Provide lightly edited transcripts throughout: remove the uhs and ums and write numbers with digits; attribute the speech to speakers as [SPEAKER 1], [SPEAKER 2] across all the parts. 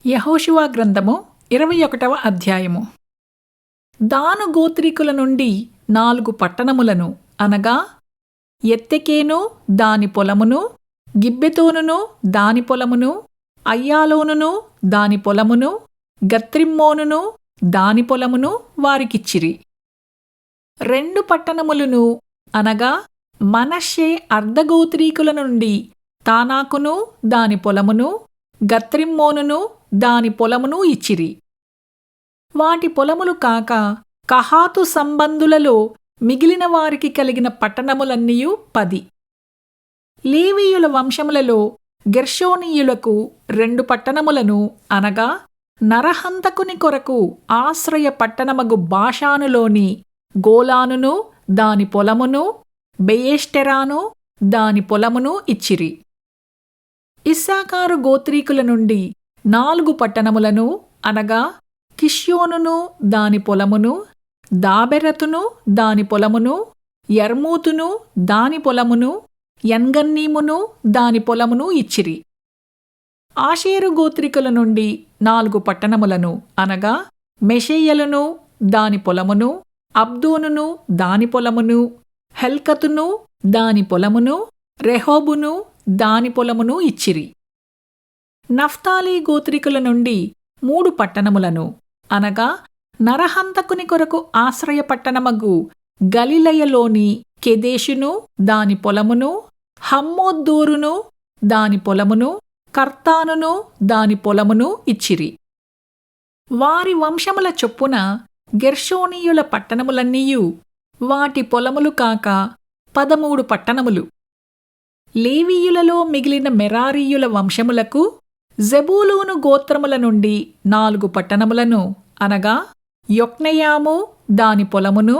[SPEAKER 1] యెహోషువ గ్రంథము 21వ అధ్యాయము. దాను గోత్రీకుల నుండి 4 పట్టణములను అనగా ఎత్తెకేను దాని పొలమును, గిబ్బెతోనును దాని పొలమును, అయ్యాలోనును దాని పొలమును, గత్రిమ్మోనును దాని పొలమును వారికిచ్చిరి. 2 పట్టణములను అనగా మనష్షే అర్ధగోత్రీకుల నుండి తానాకును దాని పొలమును, గత్రిమ్మోనును దాని పొలమును ఇచ్చిరి. వాటి పొలములు కాక కహాతు సంబంధులలో మిగిలిన వారికి కలిగిన పట్టణములన్నీయు 10. లేవీయుల వంశములలో గెర్షోనీయులకు 2 పట్టణములను అనగా నరహంతకుని కొరకు ఆశ్రయ పట్టణమగు బాషానులోని గోలానును దాని పొలమును, బెయేష్టెరాను దాని పొలమును ఇచ్చిరి. ఇస్సాకారు గోత్రీకుల నుండి 4 పట్టణములను అనగా కిష్యోనును దాని పొలమును, దాబెరతును దాని పొలమును, యర్మూతును దాని పొలమును, యన్గన్నీమును దాని పొలమును ఇచ్చిరి. ఆషేరు గోత్రికుల నుండి 4 పట్టణములను అనగా మెషెయలును దాని పొలమును, అబ్దోనును దాని పొలమును, హెల్కతును దాని పొలమును, రెహోబును దాని పొలమును ఇచ్చిరి. నఫ్తాలి గోత్రికుల నుండి 3 పట్టణములను అనగా నరహంతకుని కొరకు ఆశ్రయ పట్టణమగు గలిలయలోని కెదేషును దాని పొలమును, హమ్మోద్దోరును దాని పొలమును, కర్తానును దాని పొలమును ఇచ్చిరి. వారి వంశముల చొప్పున గెర్షోనీయుల పట్టణములన్నీయు వాటి పొలములు కాక 13 పట్టణములు. లేవీయులలో మిగిలిన మెరారీయుల వంశములకు జెబూలూను గోత్రముల నుండి 4 పట్టణములను అనగా యొక్నెయాము దాని పొలమును,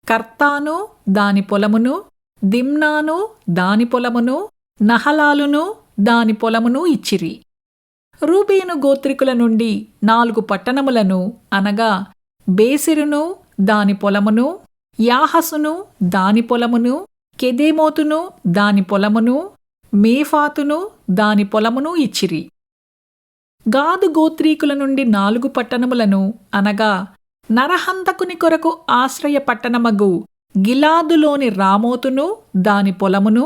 [SPEAKER 1] కర్తాను దాని పొలమును, దిమ్నాను దాని పొలమును, నహలాలును దాని పొలమును ఇచ్చిరి. రూబేను గోత్రికుల నుండి 4 పట్టణములను అనగా బేసిరును దాని పొలమును, యాహసును దాని పొలమును, కెదేమోతును దాని పొలమును, మేఫాతును దాని పొలమును ఇచ్చిరి. గాదు గోత్రీకుల నుండి 4 పట్టణములను అనగా నరహంతకుని కొరకు ఆశ్రయ పట్టణమగు గిలాదులోని రామోతును దాని పొలమును,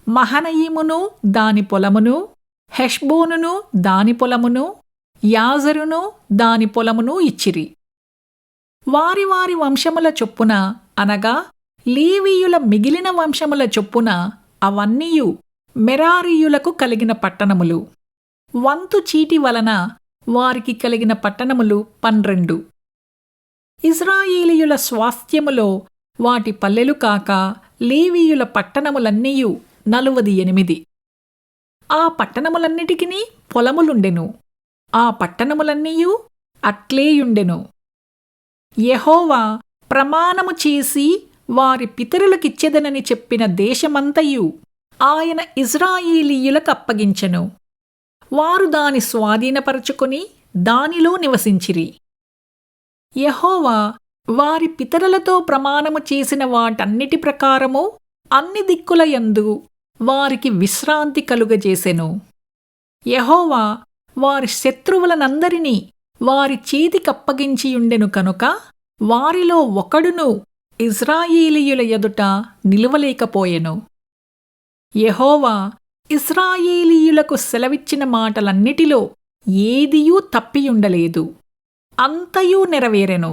[SPEAKER 1] మహనయీమును దాని పొలమును, హెష్బోనును దాని పొలమును, యాజరును దాని పొలమును ఇచ్చిరి. వారి వారి వంశముల చొప్పున అనగా లేవీయుల మిగిలిన వంశముల చొప్పున అవన్నీయు మెరారీయులకు కలిగిన పట్టణములు. వంతు చీటి వలన వారికి కలిగిన పట్టణములు 12. ఇశ్రాయేలీయుల స్వాస్థ్యములో వాటి పల్లెలు కాక లేవీయుల పట్టణములన్నీయు 48. ఆ పట్టణములన్నిటికిని పొలములుండెను. ఆ పట్టణములన్నీయు అట్లేయుండెను. యెహోవా ప్రమాణము చేసి వారి పితరులకిచ్చెదనని చెప్పిన దేశమంతయు ఆయన ఇశ్రాయేలీయులకప్పగించెను. వారు దాని స్వాధీనపరచుకొని దానిలో నివసించిరి. యెహోవా వారి పితరులతో ప్రమాణము చేసిన వాటన్నిటి ప్రకారము అన్ని దిక్కుల యందు వారికి విశ్రాంతి కలుగజేసెను. యెహోవా వారి శత్రువులనందరినీ వారి చేతికప్పగించియుండెను కనుక వారిలో ఒకడును ఇశ్రాయేలీయుల ఎదుట నిలువలేకపోయెను. యెహోవా ఇశ్రాయేలీయులకు సెలవిచ్చిన మాటలన్నిటిలో ఏదియూ తప్పియుండలేదు. అంతయూ నెరవేరెను.